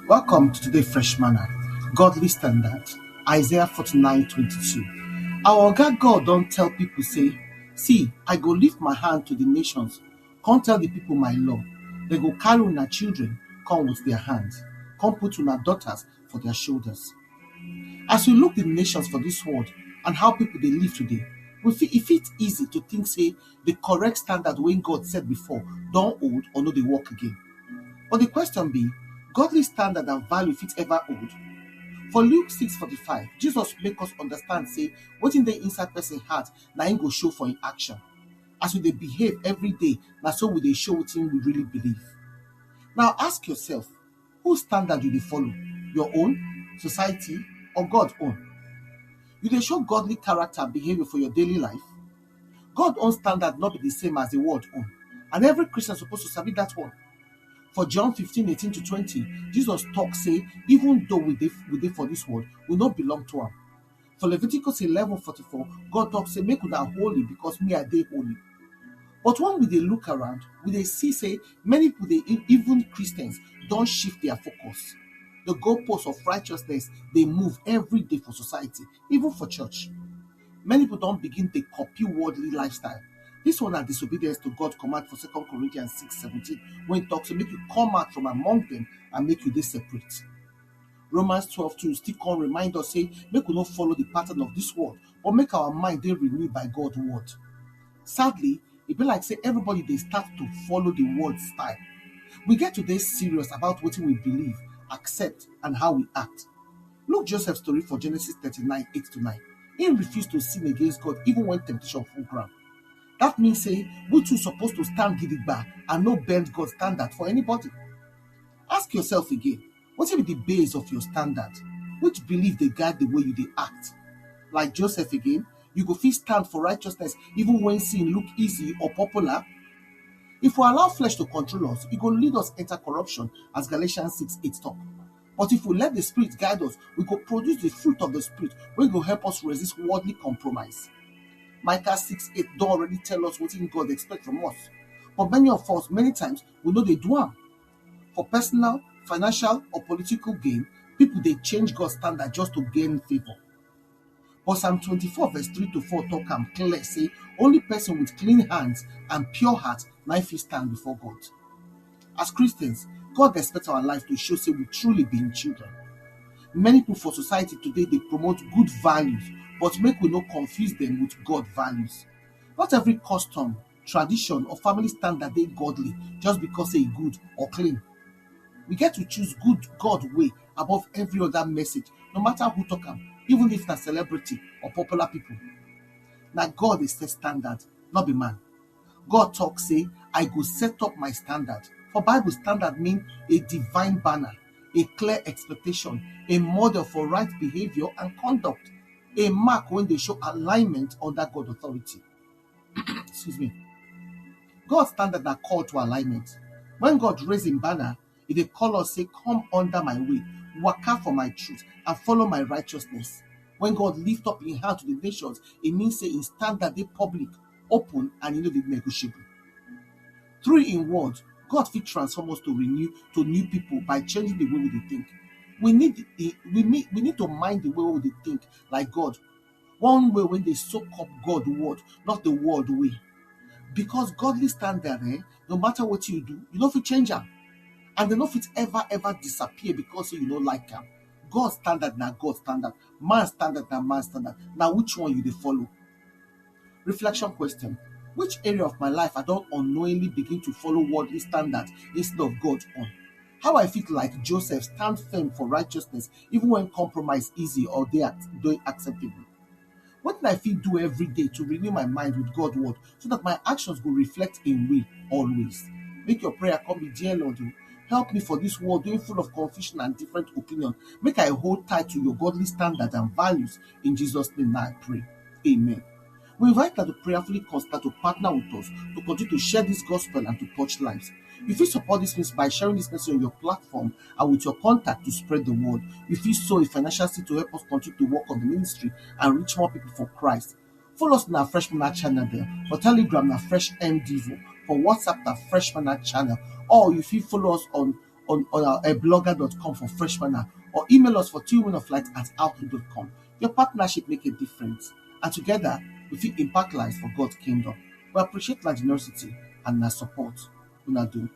Welcome to today's Fresh Manna, Godly Standard, Isaiah 49:22. Our God don't tell people say, see, I go lift my hand to the nations, come tell the people my law. They go carry una children, come with their hands, come put una daughters for their shoulders. As we look the nations for this world and how people they live today, it's easy to think say the correct standard when God said before don't hold or no they work again. But the question be, godly standard and value if it ever hold? For Luke 6:45, Jesus make us understand say wetin dey inside person heart na him go show for in action. As we dey behave every day, na so we dey show wetin we really believe. Now ask yourself, whose standard you dey follow? Your own, society, or God's own? You dey show godly character and behavior for your daily life? God's own standard not be the same as the world own, and every Christian supposed to sabi that one. For John 15:18-20, Jesus talk say, even though we dey for this world, we don't belong to him. For Leviticus 11:44, God talk say, make una holy because me I dey holy. But when we dey look around, we dey see say many people, even Christians, don't shift their focus. The goalposts of righteousness they move every day for society, even for church. Many people don't begin to copy worldly lifestyle. This one are disobedience to God's command for 2 Corinthians 6:17, when it talks to make you come out from among them and make you they separate. Romans 12:2 still can remind us say, make we not follow the pattern of this world, but make our mind they renewed by God's word. Sadly, it be like say everybody they start to follow the world style. We get today serious about what we believe, accept, and how we act. Look Joseph's story for Genesis 39:8-9. He refused to sin against God even when temptation full ground. That means say we too supposed to stand gidigba and no bend God's standard for anybody. Ask yourself again, what will be the base of your standard? Which belief they guide the way you they act? Like Joseph again, you go fit stand for righteousness even when sin look easy or popular. If we allow flesh to control us, it will lead us enter corruption, as Galatians 6:8 talk. But if we let the Spirit guide us, we go produce the fruit of the Spirit, which will help us resist worldly compromise. Micah 6:8 don't already tell us what God expects from us. But many of us, many times, we know they do them. For personal, financial, or political gain, people they change God's standard just to gain favor. But Psalm 24:3-4 talk and clear say only person with clean hands and pure heart now fit stand before God. As Christians, God expects our life to show say we truly being children. Many people for society today they promote good values, but make we not confuse them with God values. Not every custom, tradition, or family standard they godly just because they good or clean. We get to choose good God way above every other message, no matter who talk them, even if na celebrity or popular people. Now God is the standard, not be man. God talk say, I go set up my standard. For Bible standard mean a divine banner, a clear expectation, a model for right behavior and conduct, a mark when they show alignment under God's authority. Excuse me. God's standard are called to alignment. When God raise him banner, it they call us say, come under my way, work out for my truth, and follow my righteousness. When God lift up in hand to the nations, it means say in standard they public, open, and they negotiable. 3 in word, God fit transform us to new people by changing the way we think. We need to mind the way we think like God. One way when they soak up God's word, not the world way. Because godly standard, no matter what you do, you don't fit change them. And they don't fit ever disappear because you don't like them. God's standard na God's standard. Man's standard na man's standard. Now which one you dey follow? Reflection question. Which area of my life I don't unknowingly begin to follow worldly standards instead of God's own? How I feel like Joseph stand firm for righteousness even when compromise easy or they are doing acceptable? What can I feel do every day to renew my mind with God's word so that my actions will reflect in will always? Make your prayer come be, dear Lord, help me for this world doing full of confusion and different opinion. Make I hold tight to your godly standards and values. In Jesus' name I pray. Amen. We invite you to prayerfully consider to partner with us to continue to share this gospel and to touch lives. You feel support this message by sharing this message on your platform and with your contact to spread the word. You feel sow a financial seed to help us continue to work on the ministry and reach more people for Christ. Follow us on our Fresh Manna channel there. For Telegram, na Fresh MDivo. For WhatsApp, na Fresh Manna channel. Or you feel follow us on on our blogger.com for fresh manna, or email us for twowomenoflight@outlook.com. Your partnership make a difference, and together we fit impact lives for God's kingdom. We appreciate my generosity and our support. Una do.